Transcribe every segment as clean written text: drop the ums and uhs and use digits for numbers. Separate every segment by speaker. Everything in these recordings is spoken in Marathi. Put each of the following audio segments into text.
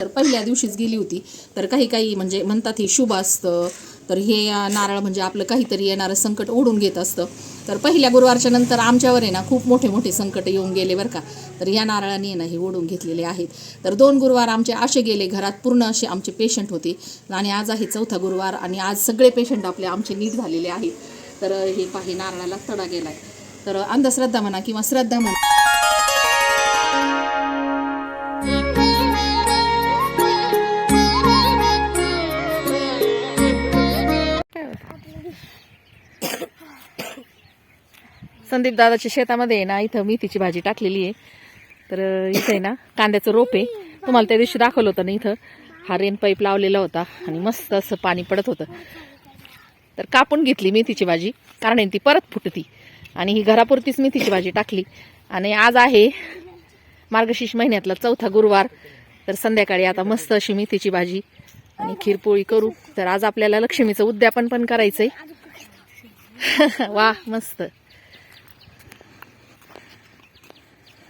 Speaker 1: तर पहिल्या दिवशीच गेली होती. तर काही काही म्हणजे म्हणतात हे शुभ असतं, तर हे नारळ म्हणजे आपलं काहीतरी येणारं संकट ओढून घेत असतं. तर पहिल्या गुरुवारच्या नंतर आमच्यावर आहे ना खूप मोठे मोठे संकट येऊन गेले बरं का. तर या नारळाने ना हे ओढून घेतलेले आहेत. तर 2 गुरुवार आमचे असे गेले, घरात पूर्ण असे आमचे पेशंट होते आणि आज आहे 4था गुरुवार आणि आज सगळे पेशंट आमचे नीट झालेले आहेत. तर हे पाही नारळाला तडा गेलाय. तर अंधश्रद्धा म्हणा किंवा श्रद्धा म्हणा, संदीप दादाच्या शेतामध्ये आहे ना इथं मेथीची भाजी टाकलेली आहे. तर इथे आहे ना कांद्याचं रोप आहे. तुम्हाला त्या दिवशी दाखवलं होतं ना, इथं हा रेन पाईप लावलेला होता आणि मस्त असं पाणी पडत होतं. तर कापून घेतली मेथीची भाजी, कारण ती परत फुटती आणि ही घरापुरतीच मेथीची भाजी टाकली. आणि आज आहे मार्गशीर्ष महिन्यातला 4था गुरुवार. तर संध्याकाळी आता मस्त अशी मेथीची भाजी आणि खीरपोळी करू. तर आज आपल्याला लक्ष्मीचं उद्यापन पण करायचंय. वा मस्त,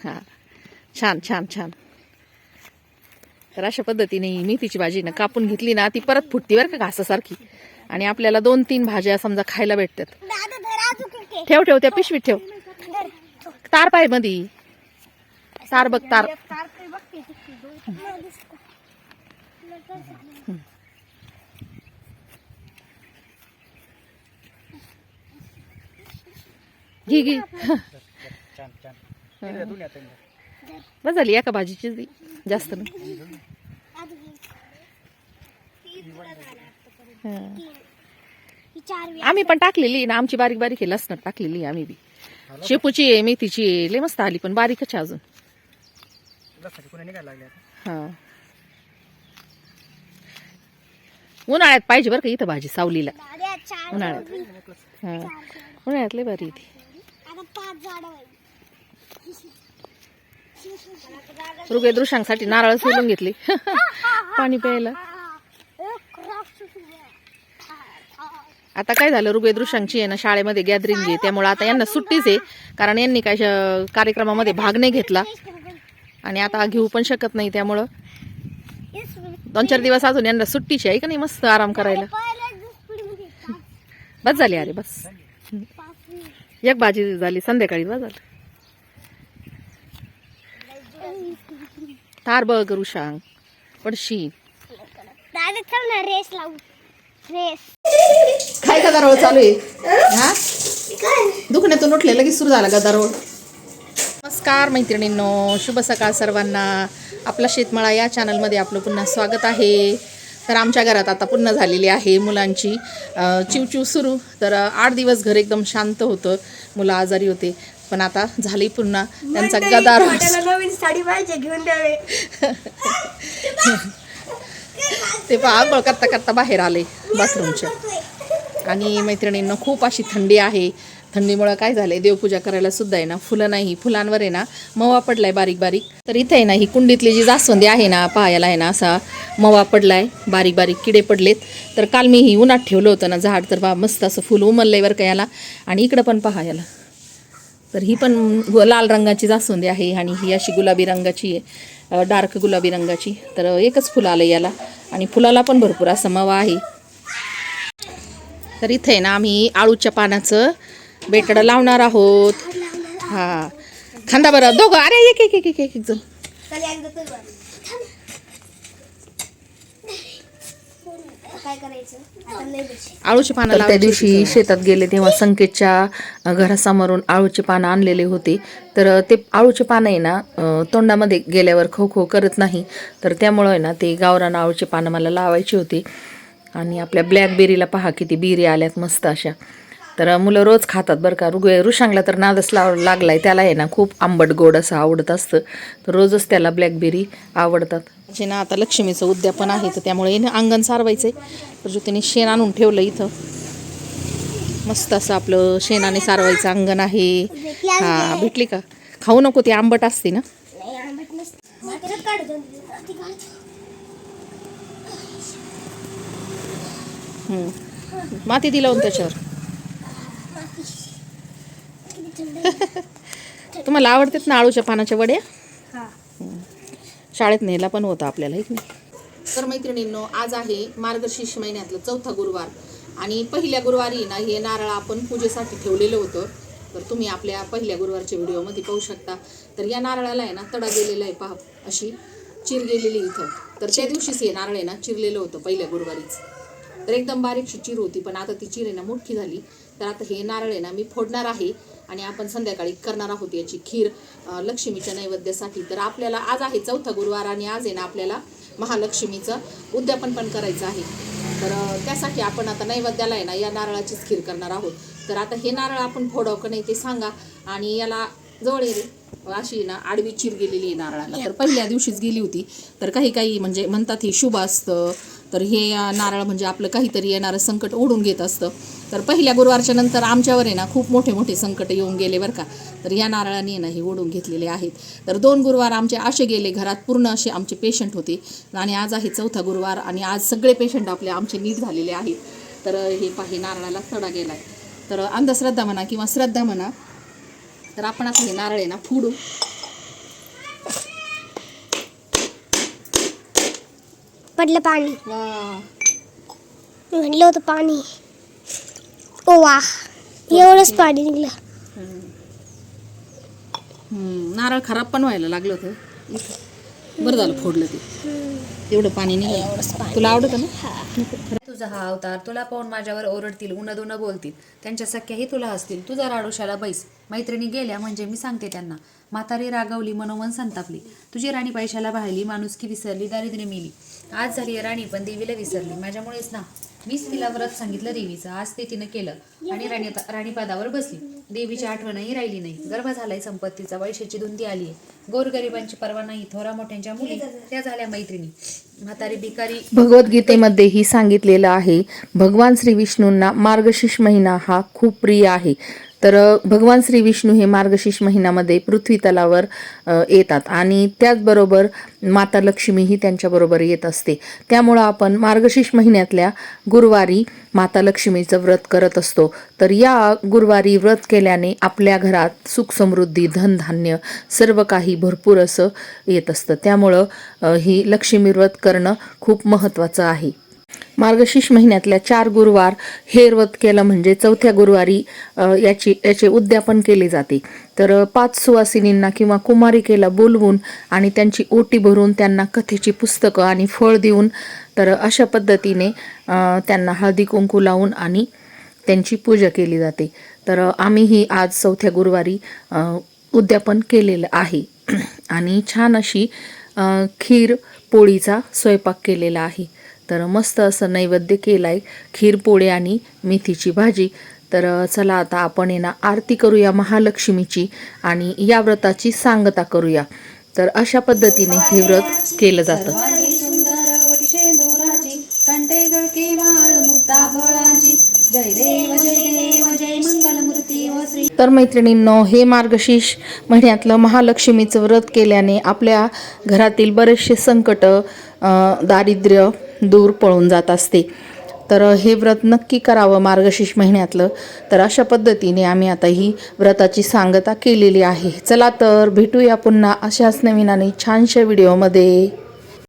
Speaker 1: हा छान छान छान. तर अशा पद्धतीने मेथीची भाजी ना कापून घेतली ना, ती परत फुटती बरं का घासासारखी आणि आपल्याला 2-3 भाज्या समजा खायला भेटतात. ठेव ठेव त्या पिशवीत ठेव. तार पाय मध्ये तार बघ, तार. घे घे. बस झाली एका भाजीची, जास्त नाही. आम्ही पण टाकलेली ना, आमची बारीक बारीक आहे, लसण टाकलेली आम्ही बी. शेपूची आहे, मेथीची आहे, लय मस्त आली, पण बारीकच अजून. हा उन्हाळ्यात पाहिजे बरं का इथं भाजी, सावलीला उन्हाळ्यात. हा उन्हाळ्यात लय भारी ती. ऋगवेदृषांसाठी नारळ सोलून घेतली पाणी प्यायला. आता काय झालं, ऋगवेदृषांची आहे ना शाळेमध्ये गॅदरिंग आहे, त्यामुळे आता यांना सुट्टीच आहे, कारण यांनी काही कार्यक्रमामध्ये भाग नाही घेतला आणि आता घेऊ पण शकत नाही. त्यामुळं 2-4 दिवस अजून यांना सुट्टीची आहे का नाही, मस्त आराम करायला. बस झाली, अरे बस एक भाजी झाली, संध्याकाळी बस झालं. तार बघ ऋषांग पडशी. काय गदारोळ चालू आहे? हा दुखण्यातून उठले लगेच सुरू झाला गदारोळ. नमस्कार मैत्रिणींनो, शुभ सकाळ सर्वांना. आपला शेतमळा या चॅनलमध्ये आपलं पुन्हा स्वागत आहे. तर आमच्या घरात आता पुन्हा झालेली आहे मुलांची चिवचिव सुरू. तर 8 दिवस घर एकदम शांत होतं, मुलं आजारी होते, पण आता झाली पुन्हा त्यांचा गदारोळ.
Speaker 2: नवीन साडी पाहिजे, घेऊन द्यावे.
Speaker 1: ते आंघोळ करता करता बाहेर आले बाथरूमच्या. आणि मैत्रिणींना खूप अशी थंडी आहे. थंडीमुळे काय झालंय, देवपूजा करायला सुद्धा आहे ना फुलं नाही, फुलांवर आहे ना मवा पडलाय बारीक बारीक. तर इथे आहे ना ही कुंडीतली जी जास्वंदी आहे ना, पायाला आहे ना असा मवा पडलाय, बारीक बारीक किडे पडलेत. तर काल मी ही उन्हात ठेवलं होतं ना झाड, तर बा मस्त असं फुल उमललंय बरं का याला. आणि इकडं पण पहा याला. तर ही पण लाल रंगाची जास्वंदी आहे आणि ही अशी गुलाबी रंगाची आहे, डार्क गुलाबी रंगाची. तर एकच फुलं आलं याला आणि फुलाला पण भरपूर असा मवा आहे. तर इथे ना आम्ही आळूच्या पानाचं बेटडं लावणार आहोत. हा खांदा बरं दोघं, अरे एक एक एक एक जण. आळूची पानं त्या दिवशी शेतात गेले तेव्हा संकेतच्या घरासमोरून आळूचे पानं आणलेले होते. तर ते आळूचे पानं आहे ना तोंडामध्ये गेल्यावर खो खो करत नाही, तर त्यामुळं आहे ना ते गावरान आळूचे पानं मला लावायचे होते. आणि आपल्या ब्लॅकबेरीला पहा किती बेरी आल्यात मस्त अशा. तर मुलं रोज खातात बरं का. ऋषांगला तर नादच लागलाय, त्याला आहे ना खूप आंबट गोड असं आवडत असतं, तर रोजच त्याला ब्लॅकबेरी आवडतात. जे ना आता लक्ष्मीचं उद्यापन आहे, तर त्यामुळे अंगण सारवायचंय. तर ज्योतीने शेण आणून ठेवलं इथं, मस्त असं आपलं शेणाने सारवायचं अंगण आहे. हा भेटली का? खाऊ नको, ती आंबट असते ना. माती दिला त्याच्यावर. तुम्हाला आवडतात ना आळूच्या पानाच्या वड्या? शाळेत नेला पण होता आपल्याला, एक नाही. तर मैत्रिणींनो, आज आहे मार्गशीर्ष महिन्यातलं चौथा गुरुवार आणि पहिल्या गुरुवारी ना हे नारळ आपण पूजेसाठी ठेवलेलं होतं. तर तुम्ही आपल्या पहिल्या गुरुवारच्या व्हिडिओमध्ये पाहू शकता. तर या नारळाला आहे ना तडा गेलेला आहे, पहा अशी चिर गेलेली इथं. तर त्या दिवशीच हे नारळ आहे ना चिरलेलं होतं पहिल्या गुरुवारीच. तर एकदम बारीकशी चिर होती, पण आता ती चिर आहे ना मोठी झाली. तर आता हे नारळ आहे ना मी फोडणार आहे आणि आपण संध्याकाळी करणार आहोत याची खीर लक्ष्मीच्या नैवेद्यासाठी. तर आपल्याला आज आहे चौथा गुरुवार आणि आज आहे ना आपल्याला महालक्ष्मीचं उद्यापन पण करायचं आहे. तर त्यासाठी आपण आता नैवेद्याला आहे ना या नारळाचीच खीर करणार आहोत. तर आता हे नारळ आपण फोडावं का नाही ते सांगा. आणि याला जवळ अशी ना आडवी चिर गेलेली आहे नारळाला. तर पहिल्या दिवशीच गेली होती. तर काही म्हणजे म्हणतात हे शुभ असतं. तर हे नारळ म्हणजे आपलं काहीतरी येणारं संकट ओढून घेत असतं. तर पहिल्या गुरुवारच्या नंतर आमच्यावर आहे ना खूप मोठे संकट येऊन गेले बरं का. तर या नारळाने ना हे ओढून घेतलेले आहेत. तर 2 गुरुवार आमचे असे गेले, घरात पूर्ण असे आमचे पेशंट होते आणि आज आहे चौथा गुरुवार आणि आज सगळे पेशंट आमचे नीट झालेले आहेत. तर हे नारळाला तडा गेला आहे. तर अंधश्रद्धा म्हणा किंवा श्रद्धा म्हणा. तर आपण आता हे नारळ आहे ना फोडू.
Speaker 2: पडलं पाणी,
Speaker 1: वा,
Speaker 2: म्हणलं होतं पाणी. ओ वा, एवढंच पाणी निघलं.
Speaker 1: नारळ खराब पण व्हायला लागलं होतं. बरं झालं फोडलं ते. एवढं पाणी निघालं. तुला आवडतं ना?
Speaker 3: तुझा हा अवतार तुला पाहून माझ्यावर ओरडतील, उन्हदुन बोलतील, त्यांच्या सख्याही तुला हसतील. तुझा राडोशाला बैस. मैत्रिणी गेल्या म्हणजे मी सांगते त्यांना. म्हातारी रागवली, मनोमन संतापली. तुझी राणी पैशाला भाळली, माणुसकी विसरली, दारिद्र्य मेली. आज झाली राणी पण देवीला विसरली. माझ्यामुळेच ना मीच तिला व्रत सांगितलं देवीचं. आज ते तिनं केलं आणि राणीपदावर बसली. देवीची आठवणही राहिली नाही. गर्भ झालाय संपत्तीचा, वैशाची धुंदी आली आहे. गोरगरिबांची पर्वा नाही. थोरा मोठ्यांच्या मुली त्या झाल्या मैत्रिणी. म्हातारी भिकारी.
Speaker 1: भगवद्गीतेमध्येही सांगितलेलं आहे, भगवान श्री विष्णूंना मार्गशीर्ष महिना हा खूप प्रिय आहे. तर भगवान श्री विष्णू हे मार्गशीर्ष महिन्यामध्ये पृथ्वी तलावर येतात आणि त्याचबरोबर माता लक्ष्मीही त्यांच्याबरोबर येत असते. त्यामुळं आपण मार्गशीर्ष महिन्यातल्या गुरुवारी माता लक्ष्मीचं व्रत करत असतो. तर या गुरुवारी व्रत केल्याने आपल्या घरात सुख समृद्धी, धनधान्य सर्व काही भरपूर असं येत असतं. त्यामुळं ही लक्ष्मी व्रत करणं खूप महत्त्वाचं आहे. मार्गशीर्ष महिन्यातल्या 4 गुरुवार हे व्रत केलं म्हणजे चौथ्या गुरुवारी याचे उद्यापन केले जाते. तर 5 सुवासिनींना किंवा कुमारिकेला बोलवून आणि त्यांची ओटी भरून त्यांना कथेची पुस्तकं आणि फळ देऊन तर अशा पद्धतीने त्यांना हळदी कुंकू लावून आणि त्यांची पूजा केली जाते. तर आम्हीही आज चौथ्या गुरुवारी उद्यापन केलेलं आहे आणि छान अशी खीर पोळीचा स्वयंपाक केलेला आहे. तर मस्त असं नैवेद्य केलाय, खीर पोळी आणि मेथीची भाजी. तर चला आता आपण ना आरती करूया महालक्ष्मीची आणि या व्रताची सांगता करूया. तर अशा पद्धतीने हे व्रत केलं जातं. तर मैत्रिणींनो, हे मार्गशीर्ष महिन्यातलं महालक्ष्मीचं व्रत केल्याने आपल्या घरातील बरेचसे संकट, दारिद्र्य दूर पळून जात असते. तर हे व्रत नक्की करावं मार्गशीर्ष महिन्यातलं. तर अशा पद्धतीने आम्ही आता ही व्रताची सांगता केलेली आहे. चला तर भेटूया पुन्हा अशाच नवीन आणि छानशा व्हिडिओमध्ये.